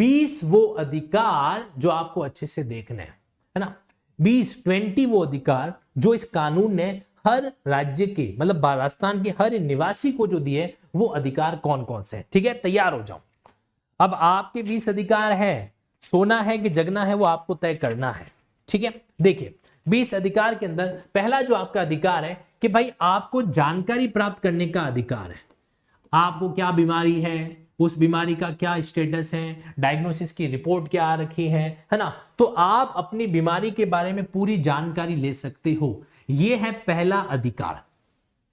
20 वो अधिकार जो आपको अच्छे से देखने हैं, है ना। 20 वो अधिकार जो इस कानून ने हर राज्य के, मतलब राजस्थान के हर निवासी को जो दिए, वो अधिकार कौन कौन से हैं। ठीक है, तैयार हो जाओ। अब आपके 20 अधिकार है, सोना है कि जगना है वो आपको तय करना है। ठीक है, देखिए 20 अधिकार के अंदर पहला जो आपका अधिकार है कि भाई आपको जानकारी प्राप्त करने का अधिकार है। आपको क्या बीमारी है, उस बीमारी का क्या स्टेटस है, डायग्नोसिस की रिपोर्ट क्या आ रखी है ना। तो आप अपनी बीमारी के बारे में पूरी जानकारी ले सकते हो। यह है पहला अधिकार।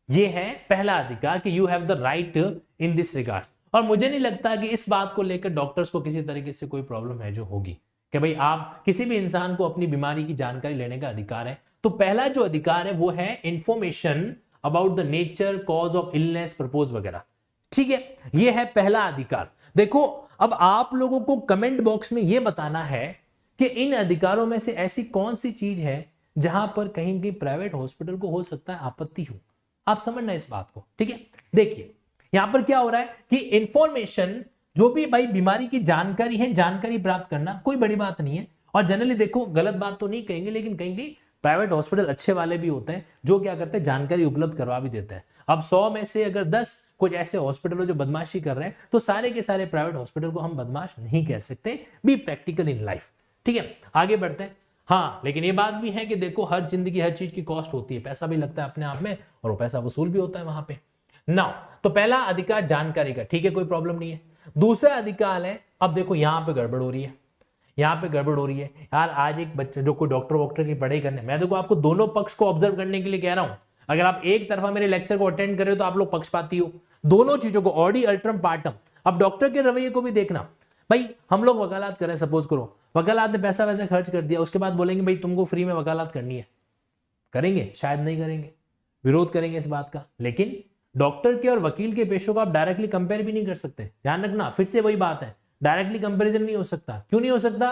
ये है पहला अधिकार कि you have the right in this regard. और मुझे नहीं लगता कि इस बात को लेकर डॉक्टर्स को किसी तरीके से कोई प्रॉब्लम है जो होगी कि भाई आप किसी भी इंसान को अपनी बीमारी की जानकारी लेने का अधिकार है। तो पहला जो अधिकार है वो है information about the nature, cause of illness, propose वगैरह। ठीक है, ये है पहला अधिकार। देखो अब आप लोगों को कमेंट बॉक्स में यह बताना है कि इन अधिकारों में से ऐसी कौन सी चीज है जहां पर कहीं भी प्राइवेट हॉस्पिटल को हो सकता है आपत्ति हो। आप समझना इस बात को। ठीक है, देखिए यहां पर क्या हो रहा है कि इंफॉर्मेशन, जो भी भाई बीमारी की जानकारी है, जानकारी प्राप्त करना कोई बड़ी बात नहीं है। और जनरली देखो, गलत बात तो नहीं कहेंगे, लेकिन कहेंगे प्राइवेट हॉस्पिटल अच्छे वाले भी होते हैं जो क्या करते हैं, जानकारी उपलब्ध करवा भी देते हैं। अब 100 में से अगर 10 कुछ ऐसे हॉस्पिटल हो जो बदमाशी कर रहे हैं, तो सारे के सारे प्राइवेट हॉस्पिटल को हम बदमाश नहीं कह सकते। Be practical in life. ठीक है, आगे बढ़ते हैं। हाँ, लेकिन ये बात भी है कि देखो हर जिंदगी, हर चीज की कॉस्ट होती है, पैसा भी लगता है अपने आप में, और वो पैसा वसूल भी होता है वहां पे। नाउ तो पहला अधिकार जानकारी का, ठीक है, कोई प्रॉब्लम नहीं है। दूसरा अधिकार है, अब देखो यहां पे गड़बड़ हो रही है, यहां पे गड़बड़ हो रही है यार। आज एक बच्चे जो कोई डॉक्टर वॉक्टर की पढ़ाई करने, मैं देखो आपको दोनों पक्ष को ऑब्जर्व करने के लिए कह रहा हूं। अगर आप एक तरफा मेरे लेक्चर को अटेंड कर रहे हो तो आप लोग पक्षपाती हो। दोनों चीजों को, ऑडी अल्ट्रम पार्टम। अब डॉक्टर के रवैये को भी देखना। भाई हम लोग वकालत करें, सपोज करो वकालत ने पैसा वैसा खर्च कर दिया, उसके बाद बोलेंगे भाई तुमको फ्री में वकालत करनी है, करेंगे? शायद नहीं करेंगे, विरोध करेंगे इस बात का। लेकिन डॉक्टर के और वकील के पेशों को आप डायरेक्टली कंपेयर भी नहीं कर सकते। ध्यान रखना, फिर से वही बात है, डायरेक्टली कंपैरिजन नहीं हो सकता। क्यों नहीं हो सकता?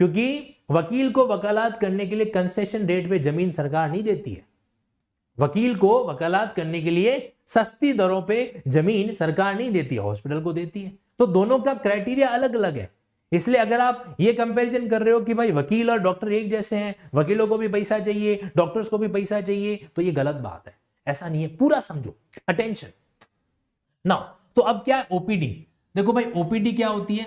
क्योंकि वकील को वकालत करने के लिए कंसेशन रेट पे जमीन सरकार नहीं देती है। वकील को वकालत करने के लिए सस्ती दरों पे जमीन सरकार नहीं देती है, हॉस्पिटल को देती है। तो दोनों का क्राइटेरिया अलग अलग है। इसलिए अगर आप ये कंपैरिजन कर रहे हो कि भाई वकील और डॉक्टर एक जैसे हैं, वकीलों को भी पैसा चाहिए, डॉक्टर्स को भी पैसा चाहिए, तो ये गलत बात है। ऐसा नहीं है, पूरा समझो, अटेंशन। नाउ तो अब क्या है ओपीडी। देखो भाई ओपीडी क्या होती है?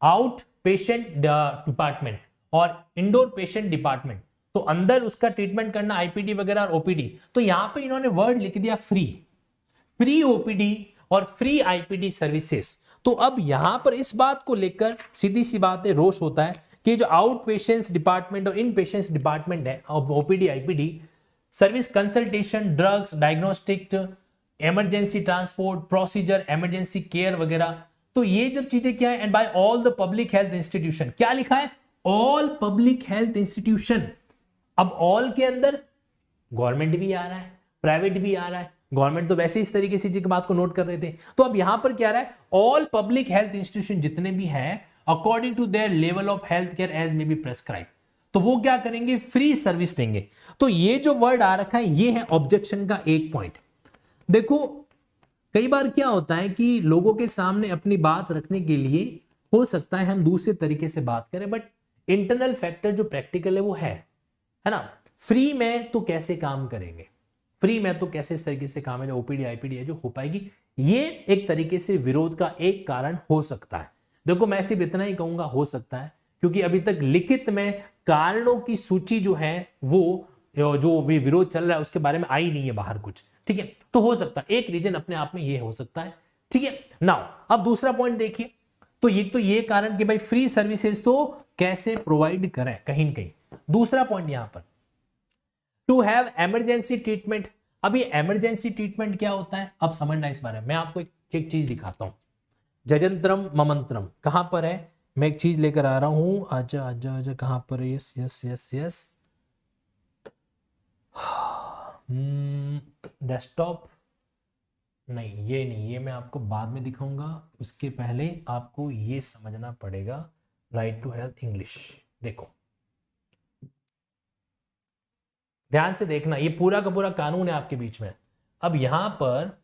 आउट पेशेंट डिपार्टमेंट और इंडोर पेशेंट डिपार्टमेंट। तो अंदर उसका ट्रीटमेंट करना आईपीडी वगैरह और ओपीडी। तो यहां पे इन्होंने वर्ड लिख दिया फ्री, फ्री ओपीडी और फ्री आईपीडी सर्विसेज। तो अब यहां पर इस बात को लेकर सीधी सी बात है, रोष होता है कि जो आउट पेशेंट्स डिपार्टमेंट और इन पेशेंट्स डिपार्टमेंट है, OPD IPD service, consultation, drugs, diagnostic, emergency transport, procedure, emergency care वगैरह। तो ये जब चीजें क्या है, and by all the public health institution. क्या लिखा है? All public health institution. अब ऑल के अंदर गवर्नमेंट भी आ रहा है, प्राइवेट भी आ रहा है। गवर्नमेंट तो वैसे इस तरीके से बात को नोट कर रहे थे। तो अब यहां पर क्या रहा है, ऑल पब्लिक हेल्थ इंस्टीट्यूशन जितने भी हैं according to their level of health care as may be prescribe. तो वो क्या करेंगे? फ्री सर्विस देंगे। तो ये जो वर्ड आ रखा है ये है ऑब्जेक्शन का एक पॉइंट। देखो कई बार क्या होता है कि लोगों के सामने अपनी बात रखने के लिए हो सकता है हम दूसरे तरीके से बात करें, बट इंटरनल फैक्टर जो प्रैक्टिकल है वो है ना। फ्री में तो कैसे काम करेंगे, फ्री में तो कैसे इस तरीके से काम है जो ओपीडी आईपीडी है जो हो पाएगी। ये एक तरीके से विरोध का एक कारण हो सकता है। देखो मैं सिर्फ इतना ही कहूंगा हो सकता है, क्योंकि अभी तक लिखित में कारणों की सूची जो है वो जो भी विरोध चल रहा है उसके बारे में आई नहीं है बाहर कुछ। ठीक है, तो हो सकता है एक रीजन अपने आप में ये हो सकता है। ठीक है, नाउ अब दूसरा पॉइंट देखिए। तो ये कारण कि भाई फ्री सर्विसेज तो कैसे प्रोवाइड करें कहीं ना कहीं। दूसरा पॉइंट यहां पर टू हैव इमरजेंसी ट्रीटमेंट। अभी इमरजेंसी ट्रीटमेंट क्या होता है अब समझना इस बारे में। मैं आपको एक चीज दिखाता हूं। जजंत्रम ममंत्रम कहां पर है? मैं एक चीज लेकर आ रहा हूं। आजा आजा आजा, कहां पर है? Yes yes yes yes, desktop नहीं, ये नहीं, ये मैं आपको बाद में दिखाऊंगा। उसके पहले आपको ये समझना पड़ेगा राइट टू हेल्थ इंग्लिश। देखो ध्यान से देखना, ये पूरा का पूरा कानून है आपके बीच में। अब यहां पर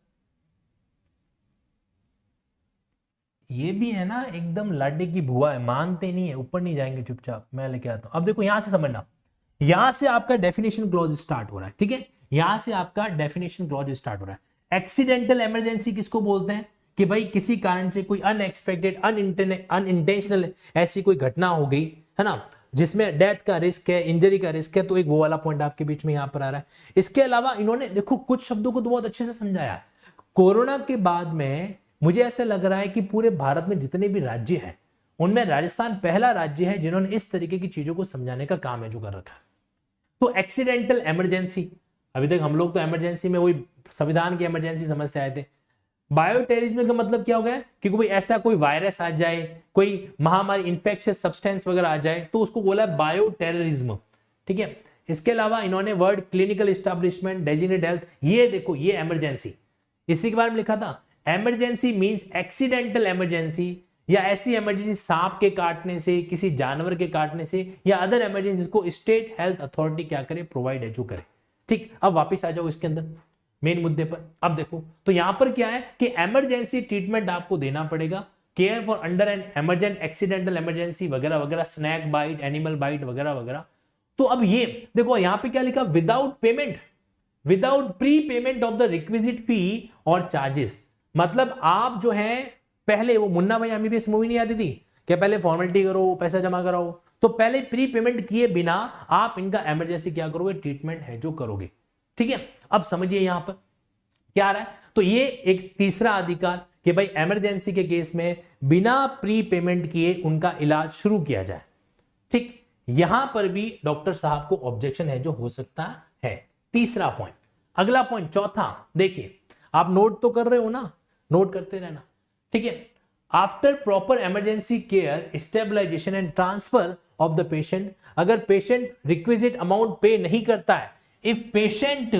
ये भी है ना एकदम लाडे की बुआ है, मानते नहीं है, ऊपर नहीं जाएंगे, चुपचाप मैं लेके आता हूं। अब देखो यहां से समझना, यहां से आपका डेफिनेशन क्लॉज स्टार्ट हो रहा है, ठीक है, यहां से आपका डेफिनेशन क्लॉज स्टार्ट हो रहा है। एक्सीडेंटल इमरजेंसी किसको बोलते हैं कि भाई किसी कारण से कोई अनएक्सपेक्टेड अनइंटेंशनल ऐसी कोई घटना हो गई है ना, जिसमें डेथ का रिस्क है, इंजरी का रिस्क है, तो एक वो वाला पॉइंट आपके बीच में यहां पर आ रहा है। इसके अलावा इन्होंने देखो कुछ शब्दों को तो बहुत अच्छे से समझाया। कोरोना के बाद में मुझे ऐसा लग रहा है कि पूरे भारत में जितने भी राज्य हैं उनमें राजस्थान पहला राज्य है जिन्होंने इस तरीके की चीजों को समझाने का काम है जो कर रखा है। तो एक्सीडेंटल इमरजेंसी, अभी तक हम लोग तो इमरजेंसी में वही संविधान की इमरजेंसी समझते आए थे। बायोटेररिज्म का मतलब क्या हो गया कि कोई ऐसा कोई वायरस आ जाए, कोई महामारी इंफेक्शियस सब्सटेंस वगैरह आ जाए, तो उसको बोला है बायोटेररिज्म, ठीक है। इसके अलावा इन्होंने word clinical establishment, designated health, ये देखो ये इमरजेंसी, इसी के बारे में लिखा था। इमरजेंसी मींस एक्सीडेंटल इमरजेंसी, या ऐसी इमरजेंसी सांप के काटने से, किसी जानवर के काटने से, या अदर इमरजेंसी को स्टेट हेल्थ अथॉरिटी क्या करे, प्रोवाइड है, जो करे। ठीक, अब वापस आ जाओ इसके अंदर मेन मुद्दे पर। अब देखो तो यहां पर क्या है कि इमरजेंसी ट्रीटमेंट आपको देना पड़ेगा, care for under an emergent accidental emergency वगैरह वगैरह, स्नैक बाइट, एनिमल बाइट वगैरह वगैरह। तो अब ये देखो यहां पे क्या लिखा, without payment, without pre payment of the requisite फी और चार्जेस। मतलब आप जो है पहले, वो मुन्ना भाई एमबीबीएस मूवी नहीं आती थी क्या, पहले फॉर्मेलिटी करो, पैसा जमा कराओ, तो पहले प्री पेमेंट किए बिना आप इनका इमरजेंसी क्या करोगे, ट्रीटमेंट है जो करोगे। ठीक है, अब समझिए यहां पर क्या आ रहा है। तो ये एक तीसरा अधिकार कि भाई इमरजेंसी के केस में बिना प्री पेमेंट किए उनका इलाज शुरू किया जाए। ठीक, यहां पर भी डॉक्टर साहब को ऑब्जेक्शन है जो हो सकता है। तीसरा पॉइंट, अगला पॉइंट चौथा, देखिए आप नोट तो कर रहे हो ना, नोट करते रहना, ठीक है। After proper emergency care, stabilisation and transfer of the patient, अगर पेशेंट रिक्विजिट अमाउंट पे नहीं करता है, if patient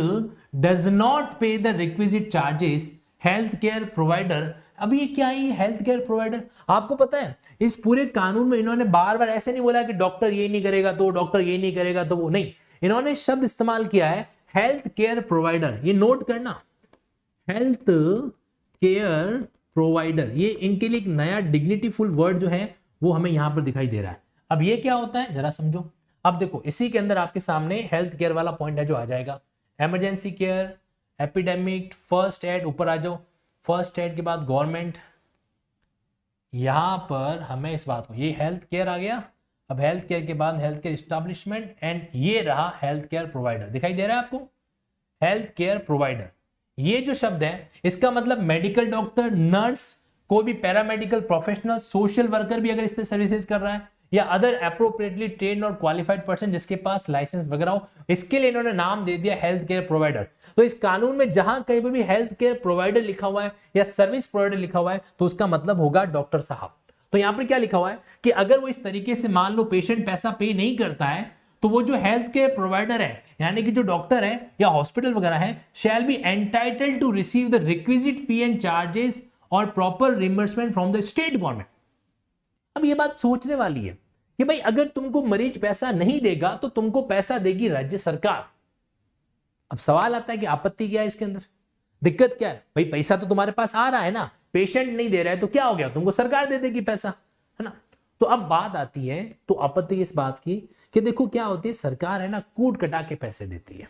does not pay the requisite charges, health care provider, अब ये क्या है हेल्थ केयर प्रोवाइडर, आपको पता है इस पूरे कानून में इन्होंने बार बार ऐसे नहीं बोला कि डॉक्टर ये नहीं करेगा तो डॉक्टर ये नहीं करेगा तो वो नहीं, इन्होंने शब्द इस्तेमाल किया है हेल्थ केयर प्रोवाइडर। ये नोट करना, हेल्थ केयर प्रोवाइडर, ये इनके लिए एक नया डिग्निटीफुल वर्ड जो है वो हमें यहां पर दिखाई दे रहा है। अब ये क्या होता है जरा समझो। अब देखो इसी के अंदर आपके सामने हेल्थ केयर वाला पॉइंट है जो आ जाएगा, emergency care, epidemic, first aid, ऊपर आ जाओ, फर्स्ट एड के बाद गवर्नमेंट, यहां पर हमें इस बात को, ये हेल्थ केयर आ गया। अब हेल्थ केयर के बाद हेल्थ केयर एस्टैब्लिशमेंट, एंड ये रहा हेल्थ केयर प्रोवाइडर, दिखाई दे रहा है आपको, हेल्थ केयर प्रोवाइडर। ये जो शब्द है इसका मतलब मेडिकल डॉक्टर, नर्स, कोई भी पैरामेडिकल प्रोफेशनल, सोशल वर्कर भी अगर इससे सर्विसेज कर रहा है, या अदर अप्रोप्रिएटली ट्रेन्ड और क्वालिफाइड पर्सन जिसके पास लाइसेंस वगैरह हो, इसके लिए इन्होंने नाम दे दिया हेल्थ केयर प्रोवाइडर। तो इस कानून में जहां कहीं पर भी हेल्थ केयर प्रोवाइडर लिखा हुआ है या सर्विस प्रोवाइडर लिखा हुआ है तो उसका मतलब होगा डॉक्टर साहब। तो यहां पर क्या लिखा हुआ है कि अगर वो इस तरीके से मान लो पेशेंट पैसा पे नहीं करता है, तो वो जो हेल्थ केयर प्रोवाइडर है यानी कि जो डॉक्टर है या हॉस्पिटल वगैरह है, shall be entitled to receive the requisite fee and charges और proper reimbursement from the state government. अब ये बात सोचने वाली है कि भाई अगर तुमको मरीज पैसा नहीं देगा तो तुमको पैसा देगी राज्य सरकार। अब सवाल आता है कि आपत्ति क्या है इसके अंदर, दिक्कत क्या है, भाई पैसा तो तुम्हारे पास आ रहा है ना, पेशेंट नहीं दे रहा है तो क्या हो गया, तुमको सरकार दे देगी पैसा, है ना। तो अब बात आती है, तो आपत्ति इस बात की कि देखो क्या होती है, सरकार है ना कूट कटा के पैसे देती है,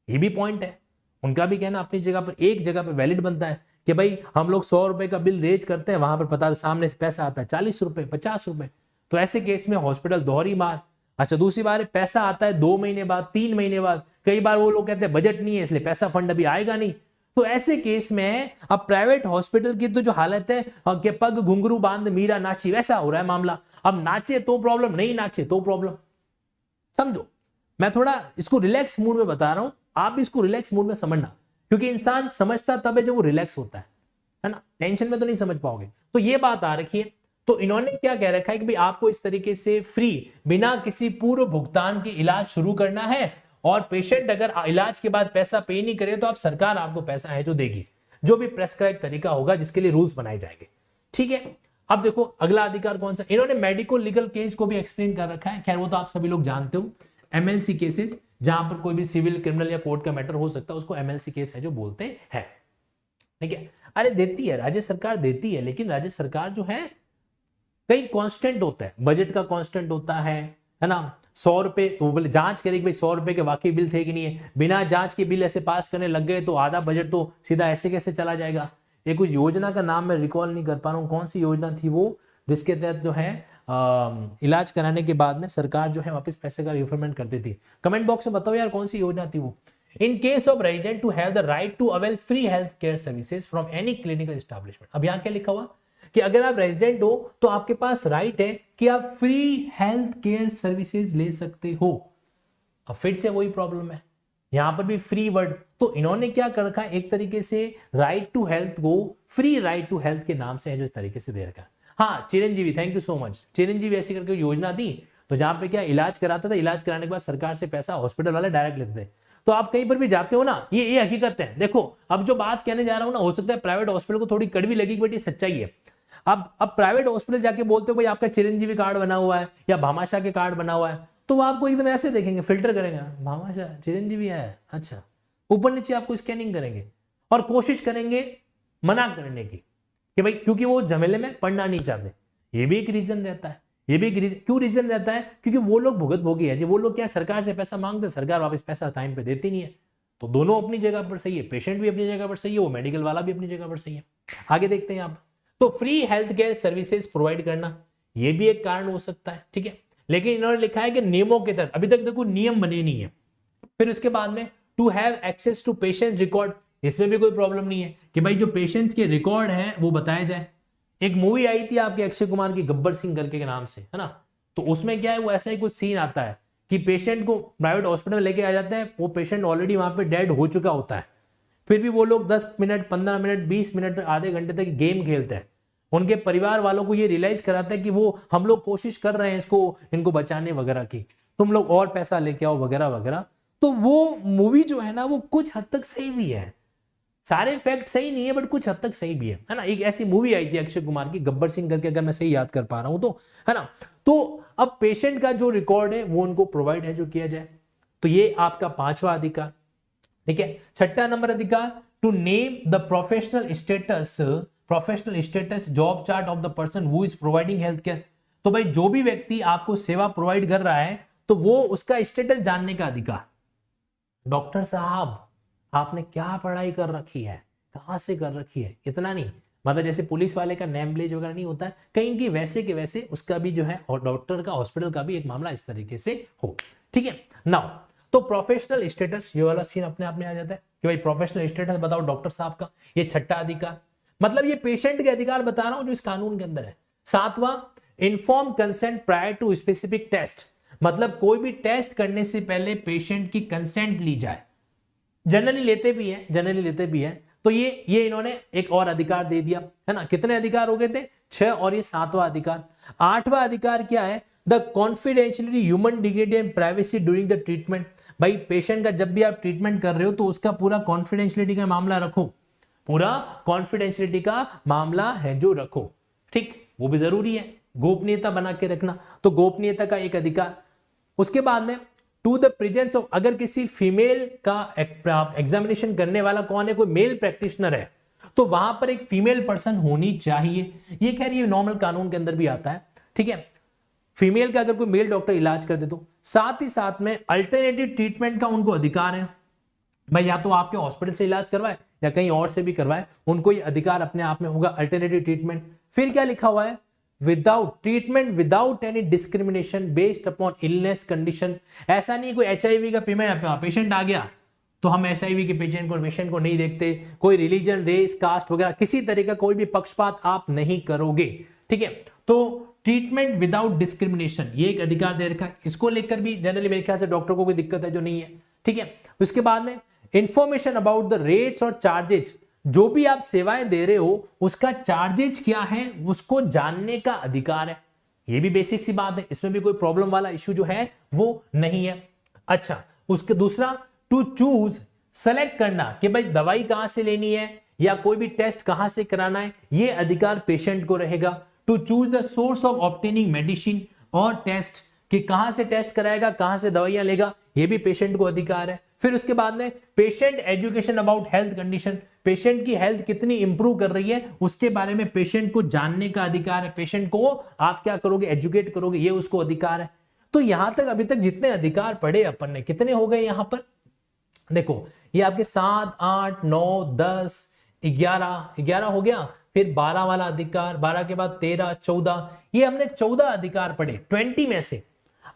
ये भी पॉइंट है। उनका भी कहना अपनी जगह पर, एक जगह पर वैलिड बनता है कि भाई हम लोग 100 रुपए का बिल रेज करते हैं, वहां पर पता सामने से पैसा आता है 40 रुपए, 50 रुपए, तो ऐसे केस में हॉस्पिटल दोहरी मार। अच्छा दूसरी बार पैसा आता है 2 महीने बाद, 3 महीने बाद, कई बार वो लोग कहते हैं बजट नहीं है इसलिए पैसा फंड अभी आएगा नहीं। तो ऐसे केस में अब प्राइवेट हॉस्पिटल की तो जो हालत है कि पग घुंघरू बांध मीरा नाची, वैसा हो रहा है मामला। अब नाचे तो प्रॉब्लम, नहीं नाचे तो प्रॉब्लम। समझो, मैं थोड़ा इसको रिलैक्स मूड में बता रहा हूं, आप भी इसको रिलैक्स मूड में समझना, क्योंकि इंसान समझता तब है जब वो रिलैक्स होता है ना, टेंशन में तो नहीं समझ पाओगे। तो ये बात आ रखी है। तो इन्होंने क्या कह रखा है कि भाई आपको इस तरीके से फ्री, बिना किसी पूर्व भुगतान के इलाज शुरू करना है, और पेशेंट अगर इलाज के बाद पैसा पे नहीं करे तो आप सरकार आपको पैसा है जो देगी, जो भी प्रेस्क्राइब तरीका होगा जिसके लिए रूल्स बनाए जाएंगे। ठीक है, अब देखो अगला अधिकार कौन सा, इन्होंने मेडिको लीगल केस को भी एक्सप्लेन कर रखा है। खैर वो तो आप सभी लोग जानते हो, एमएलसी केसेस, जहां पर कोई भी सिविल, क्रिमिनल या कोर्ट का मैटर हो सकता है उसको एमएलसी केस है जो बोलते हैं। ठीक है। अरे देती है, राज्य सरकार देती है, लेकिन राज्य सरकार जो है कई कांस्टेंट होता है, बजट का कांस्टेंट होता है ना। 100 रुपए तो बोले जांच करेगी भाई 100 रुपए के वाकई बिल थे कि नहीं है, बिना जांच के बिल ऐसे पास करने लग गए तो आधा बजट तो सीधा ऐसे कैसे चला जाएगा। एक कुछ योजना का नाम मैं रिकॉल नहीं कर पा रहा हूँ, कौन सी योजना थी वो, जिसके तहत जो है इलाज कराने के बाद में सरकार जो है वापस पैसे का रिफंड करती थी। कमेंट बॉक्स में बताओ यार कौन सी योजना थी वो। In case of resident to have the right to avail free health care services from any clinical establishment. अब यहाँ क्या लिखा हुआ कि अगर आप रेजिडेंट हो तो आपके पास राइट है कि आप फ्री हेल्थ केयर सर्विसेज ले सकते हो। अब फिर से वही प्रॉब्लम है, यहां पर भी फ्री वर्ड, तो इन्होंने क्या कर रखा है, एक तरीके से राइट टू हेल्थ को फ्री राइट टू हेल्थ के नाम से है जो तरीके से दे रखा है। हाँ Chiranjeevi, thank you so much. Chiranjeevi ऐसी करके योजना दी, तो जहां पे क्या इलाज कराता था, इलाज कराने के बाद सरकार से पैसा हॉस्पिटल वाले डायरेक्ट लेते थे। तो आप कहीं पर भी जाते हो ना, ये हकीकत है। देखो अब जो बात कहने जा रहा हूं ना, हो सकता है प्राइवेट हॉस्पिटल को थोड़ी कड़वी लगेगी, बट ये सच्चाई है। अब प्राइवेट हॉस्पिटल जाके बोलते हो भाई आपका चिरंजीवी कार्ड बना हुआ है या भामाशाह के कार्ड बना हुआ है, तो वो आपको एकदम ऐसे देखेंगे, फिल्टर करेंगे, भामाशाह चिरंजीवी है, अच्छा, ऊपर नीचे आपको स्कैनिंग करेंगे और कोशिश करेंगे मना करने की कि भाई, क्योंकि वो झमेले में पढ़ना नहीं चाहते। ये भी एक रीजन रहता है, ये भी एक क्यों रीजन रहता है, क्योंकि वो लोग भुगत भोगी है, वो लोग क्या सरकार से पैसा मांगते, सरकार वापस पैसा टाइम पे देती नहीं है। तो दोनों अपनी जगह पर सही है, पेशेंट भी अपनी जगह पर सही है, वो मेडिकल वाला भी अपनी जगह पर सही है। आगे देखते हैं आप, तो free health care services provide करना, ये भी एक कारण हो सकता है, ठीक है। लेकिन इन्होंने लिखा है कि नियमों के तहत, अभी तक देखो नियम बने नहीं है। फिर उसके बाद में to have access to patient record, इसमें भी कोई प्रॉब्लम नहीं है कि भाई जो पेशेंट के रिकॉर्ड है वो बताया जाए। एक मूवी आई थी आपके अक्षय कुमार की गब्बर सिंह करके के नाम से, है ना, तो उसमें क्या है, वो ऐसा ही कुछ सीन आता है कि पेशेंट को प्राइवेट हॉस्पिटल में लेके आ जाते हैं, वो पेशेंट ऑलरेडी वहां पे डेड हो चुका होता है, फिर भी वो लोग 10 मिनट 15 मिनट 20 मिनट आधे घंटे तक गेम खेलते हैं। उनके परिवार वालों को ये रियलाइज कराता है कि वो हम लोग कोशिश कर रहे हैं इनको बचाने वगैरह की, तुम लोग और पैसा लेके आओ वगैरह वगैरह। तो वो मूवी जो है ना, वो कुछ हद तक सही भी है, सारे फैक्ट सही नहीं है बट कुछ हद तक सही भी है ना। एक ऐसी मूवी आई थी अक्षय कुमार की गब्बर सिंह करके, अगर मैं सही याद कर पा रहा हूं तो, है ना। तो अब पेशेंट का जो रिकॉर्ड है वो उनको प्रोवाइड है जो किया जाए, तो ये आपका 5वां अधिकार, ठीक है। 6वां नंबर अधिकार, to name the professional status job chart of the person who is providing health care. तो भाई जो भी व्यक्ति आपको सेवा प्रोवाइड कर रहा है, तो वो उसका स्टेटस जानने का अधिकार। डॉक्टर साहब आपने क्या पढ़ाई कर रखी है, कहां से कर रखी है, इतना नहीं, मतलब जैसे पुलिस वाले का नेम प्लेट वगैरह नहीं होता है कहीं की, वैसे के वैसे उसका भी जो है, और डॉक्टर का हॉस्पिटल का भी एक मामला इस तरीके से हो, ठीक है। नाउ तो प्रोफेशनल स्टेटस, ये वाला सीन अपने आप में आ जाता है कि भाई प्रोफेशनल स्टेटस बताओ डॉक्टर साहब का, ये 6वां अधिकार, मतलब ये पेशेंट के अधिकार बता रहा हूं जो इस कानून के अंदर है। 7वां, inform consent prior to specific test, मतलब कोई भी टेस्ट करने से पहले पेशेंट की कंसेंट ली जाए। जनरली लेते भी हैं, तो ये इन्होंने एक और अधिकार दे दिया, है ना। कितने अधिकार हो गए थे, 6, और ये 7वां अधिकार। 8वां अधिकार क्या है, the confidentiality, human dignity and privacy during the treatment. भाई पेशेंट का जब भी आप ट्रीटमेंट कर रहे हो तो उसका पूरा कॉन्फिडेंशियलिटी का मामला रखो, पूरा कॉन्फिडेंशियलिटी का मामला है जो रखो, ठीक, वो भी जरूरी है, गोपनीयता बना के रखना, तो गोपनीयता का एक अधिकार। उसके बाद में टू द प्रेजेंस ऑफ, अगर किसी फीमेल का एग्जामिनेशन करने वाला कौन है, कोई मेल प्रैक्टिशनर है, तो वहां पर एक फीमेल पर्सन होनी चाहिए। ये खैर ये नॉर्मल कानून के अंदर भी आता है, ठीक है। फीमेल का अगर कोई मेल डॉक्टर इलाज कर दे तो, साथ ही साथ में अल्टरनेटिव ट्रीटमेंट का उनको अधिकार है। भाई या तो आपके हॉस्पिटल से इलाज करवाए या कहीं और से भी करवाए, उनको ये अधिकार अपने आप में होगा, अल्टरनेटिव ट्रीटमेंट। फिर क्या लिखा हुआ है, without treatment without any discrimination based upon illness condition. ऐसा नहीं कोई HIV का पेशेंट आ गया तो हम HIV के पेशेंट को नहीं देखते, कोई रिलीजन रेस कास्ट वगैरह किसी तरह का कोई भी पक्षपात आप नहीं करोगे, ठीक है। तो ट्रीटमेंट विदाउट डिस्क्रिमिनेशन, ये एक अधिकार दे रखा है, इसको लेकर भी जनरली मेरे ख्याल से डॉक्टर को कोई दिक्कत है जो नहीं है, ठीक है। उसके बाद में इंफॉर्मेशन अबाउट द रेट्स और चार्जेज, जो भी आप सेवाएं दे रहे हो उसका चार्जेज क्या है उसको जानने का अधिकार है। ये भी बेसिक सी बात है, इसमें भी कोई प्रॉब्लम वाला इश्यू जो है वो नहीं है। अच्छा, उसके दूसरा, टू चूज, सेलेक्ट करना कि भाई दवाई कहां से लेनी है या कोई भी टेस्ट कहां से कराना है, ये अधिकार पेशेंट को रहेगा। To choose the source of obtaining medicine और टेस्ट, कि कहां से टेस्ट कराएगा, कहां से दवाइयां लेगा, ये भी पेशेंट को अधिकार है। फिर उसके बाद में patient education about health condition, patient की हेल्थ कितनी इंप्रूव कर रही है उसके बारे में पेशेंट को जानने का अधिकार है, पेशेंट को आप क्या करोगे, एजुकेट करोगे, ये उसको अधिकार है। तो यहां तक अभी तक जितने अधिकार पढ़े अपन ने, कितने हो गए यहां पर, देखो ये आपके 7, 8, 9, 10, 11 हो गया, फिर 12 वाला अधिकार, 12 के बाद 13, 14, ये हमने 14 अधिकार पढ़े 20 में से।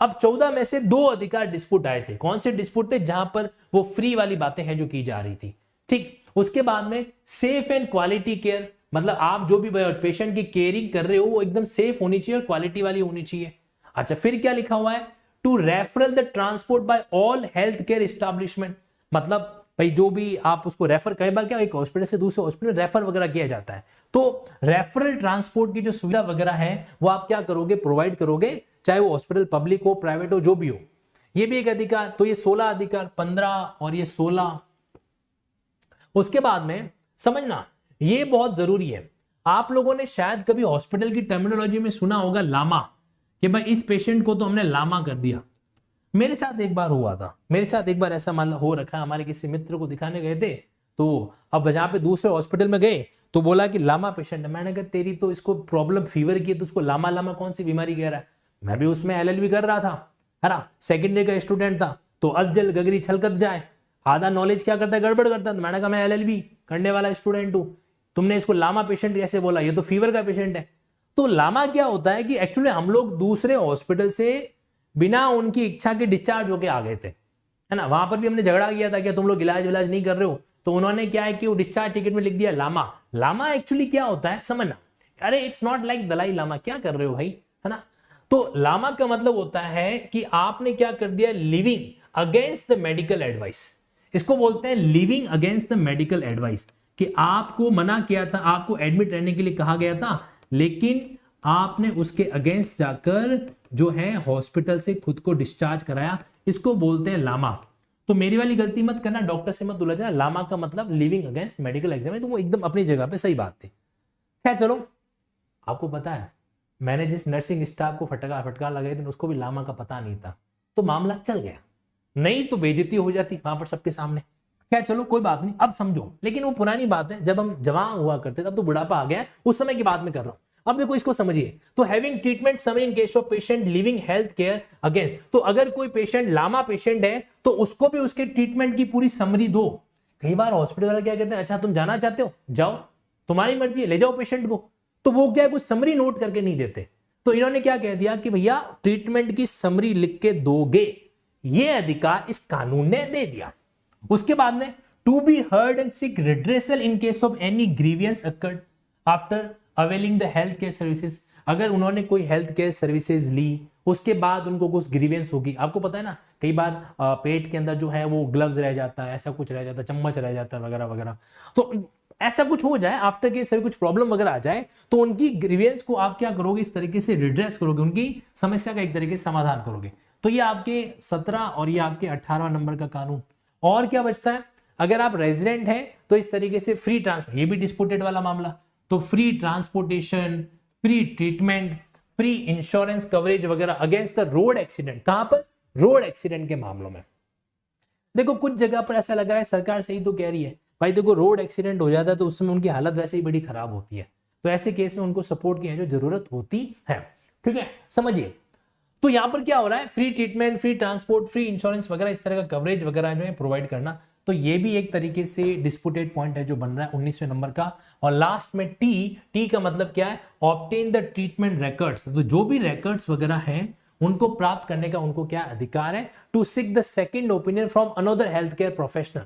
अब 14 में से 2 अधिकार डिस्प्यूट आए थे। कौन से डिस्प्यूट थे? जहां पर वो फ्री वाली बातें हैं जो की जा रही थी, ठीक। उसके बाद में सेफ एंड क्वालिटी केयर, मतलब आप जो भी पेशेंट की केयरिंग कर रहे हो वो एकदम सेफ होनी चाहिए और क्वालिटी वाली होनी चाहिए। अच्छा, फिर क्या लिखा हुआ है? To referral the transport by all health care establishment, मतलब भाई जो भी आप उसको रेफर, कई बार क्या एक हॉस्पिटल से दूसरे हॉस्पिटल रेफर वगैरह किया जाता है, तो रेफरल ट्रांसपोर्ट की जो सुविधा वगैरह है वो आप क्या करोगे, प्रोवाइड करोगे, चाहे वो हॉस्पिटल पब्लिक हो, प्राइवेट हो, जो भी हो। ये भी एक अधिकार। तो ये 16 अधिकार, 15 और ये 16। उसके बाद में समझना, ये बहुत जरूरी है, आप लोगों ने शायद कभी हॉस्पिटल की टर्मिनोलॉजी में सुना होगा लामा, कि भाई इस पेशेंट को तो हमने लामा कर दिया। मेरे साथ एक बार हुआ था, मेरे साथ एक बार ऐसा मान हो रखा है, हमारे किसी मित्र को दिखाने गए थे, तो अब जहां पे दूसरे हॉस्पिटल में गए तो बोला कि लामा पेशेंट है। मैंने कहा तेरी तो इसको प्रॉब्लम फीवर की है, तो उसको लामा लामा कौन सी बीमारी कह रहा है? मैं भी उसमें LLB कर रहा था, है ना, सेकेंड ईयर का स्टूडेंट था, तो अजल गगरी छलकत जाए, आधा नॉलेज क्या करता है, गड़बड़ करता है। मैंने कहा मैं LLB करने वाला स्टूडेंट हूं, तुमने इसको लामा पेशेंट कैसे बोला, ये तो फीवर का पेशेंट है। तो लामा क्या होता है कि एक्चुअली हम लोग दूसरे हॉस्पिटल से बिना उनकी इच्छा के डिस्चार्ज होके आ गए थे, है ना। वहां पर भी हमने झगड़ा किया था कि तुम लोग इलाज नहीं कर रहे हो, तो उन्होंने क्या है कि वो डिस्चार्ज टिकट में लिख दिया लामा। लामा एक्चुअली क्या होता है समझना, अरे it's not like Dalai Lama, क्या कर रहे हो भाई, है ना। तो लामा का मतलब होता है कि आपने क्या कर दिया, living against the medical advice, इसको बोलते हैं living against the medical advice, कि आपको मना किया था, आपको एडमिट रहने के लिए कहा गया था, लेकिन आपने उसके अगेंस्ट जाकर जो है हॉस्पिटल से खुद को डिस्चार्ज कराया, इसको बोलते हैं लामा। तो मेरी वाली गलती मत करना, डॉक्टर से मत उलझना, लामा का मतलब लिविंग अगेंस्ट मेडिकल एग्जाम, तो वो एकदम अपनी जगह पे सही बात थी। खैर चलो, आपको पता है मैंने जिस नर्सिंग स्टाफ को फटकार लगाई थी उसको भी लामा का पता नहीं था, तो मामला चल गया, नहीं तो बेइज्जती हो जाती वहां पर सबके सामने। खैर चलो कोई बात नहीं, अब समझो, लेकिन वो पुरानी बात है, जब हम जवान हुआ करते तब तो बुढ़ापा आ गया, उस समय की बात में कर रहा हूं। अब देखो इसको समझिए, तो having treatment summary in case of patient living health care against, तो अगर कोई पेशेंट लामा पेशेंट है तो उसको भी उसके ट्रीटमेंट की पूरी समरी दो। कई बार हॉस्पिटल वाले क्या कहते हैं, अच्छा तुम जाना चाहते हो जाओ, तुम्हारी मर्जी है, ले जाओ पेशेंट को, तो वो क्या कुछ समरी नोट करके नहीं देते। तो इन्होंने क्या कह दिया कि भैया ट्रीटमेंट की समरी लिख के दोगे, ये अधिकार इस कानून ने दे दिया। उसके बाद में to be heard and seek redressal in case of any grievance occurred after availing the health care services, अगर उन्होंने कोई हेल्थ केयर सर्विसेज ली उसके बाद उनको कुछ ग्रीवियंस होगी, आपको पता है ना कई बार पेट के अंदर जो है वो ग्लव्स रह जाता है, ऐसा कुछ रह जाता है, चम्मच रह जाता है वगैरह वगैरह, तो ऐसा कुछ हो जाए आफ्टर के सभी कुछ प्रॉब्लम वगैरह आ जाए तो उनकी ग्रीवियंस को आप क्या करोगे, इस तरीके से रिड्रेस करोगे, उनकी समस्या का एक तरीके से समाधान करोगे। तो ये आपके 17 और ये आपके 18वां नंबर का कानून। और क्या बचता है, अगर आप रेजिडेंट हैं तो इस तरीके से फ्री ट्रांसपोर्ट, ये भी डिस्प्यूटेड वाला मामला, तो free transportation, free treatment, free insurance coverage वगैरह अगेंस्ट द रोड एक्सीडेंट। कहां पर, रोड एक्सीडेंट के मामलों में। देखो कुछ जगह पर ऐसा लग रहा है सरकार सही तो कह रही है, भाई देखो रोड एक्सीडेंट हो जाता है तो उसमें उनकी हालत वैसे ही बड़ी खराब होती है, तो ऐसे केस में उनको सपोर्ट की जो जरूरत होती है, ठीक है, समझिए। तो यहां पर क्या हो रहा है, free treatment, free transport, free insurance वगैरह इस तरह का कवरेज वगैरह जो है प्रोवाइड करना, तो ये भी एक तरीके से डिस्प्यूटेड पॉइंट है जो बन रहा है 19वें नंबर का। और लास्ट में टी का मतलब क्या है, ऑब्टेन द ट्रीटमेंट रिकॉर्ड्स, तो जो भी रिकॉर्ड्स वगैरह हैं उनको प्राप्त करने का उनको क्या अधिकार है, to seek the second opinion from another health care professional,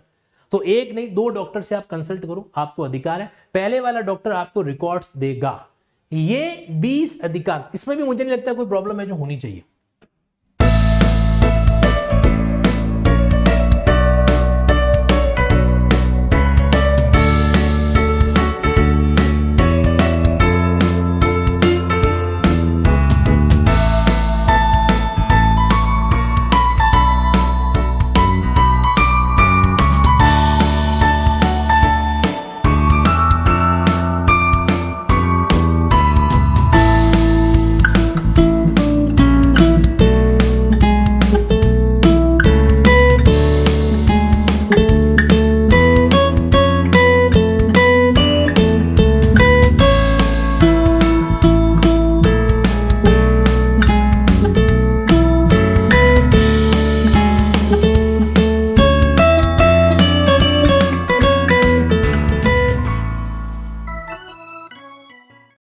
तो एक नहीं 2 डॉक्टर से आप कंसल्ट करो, आपको अधिकार है, पहले वाला डॉक्टर आपको रिकॉर्ड्स देगा। ये 20 अधिकार, इसमें भी मुझे नहीं लगता कोई प्रॉब्लम है जो होनी चाहिए।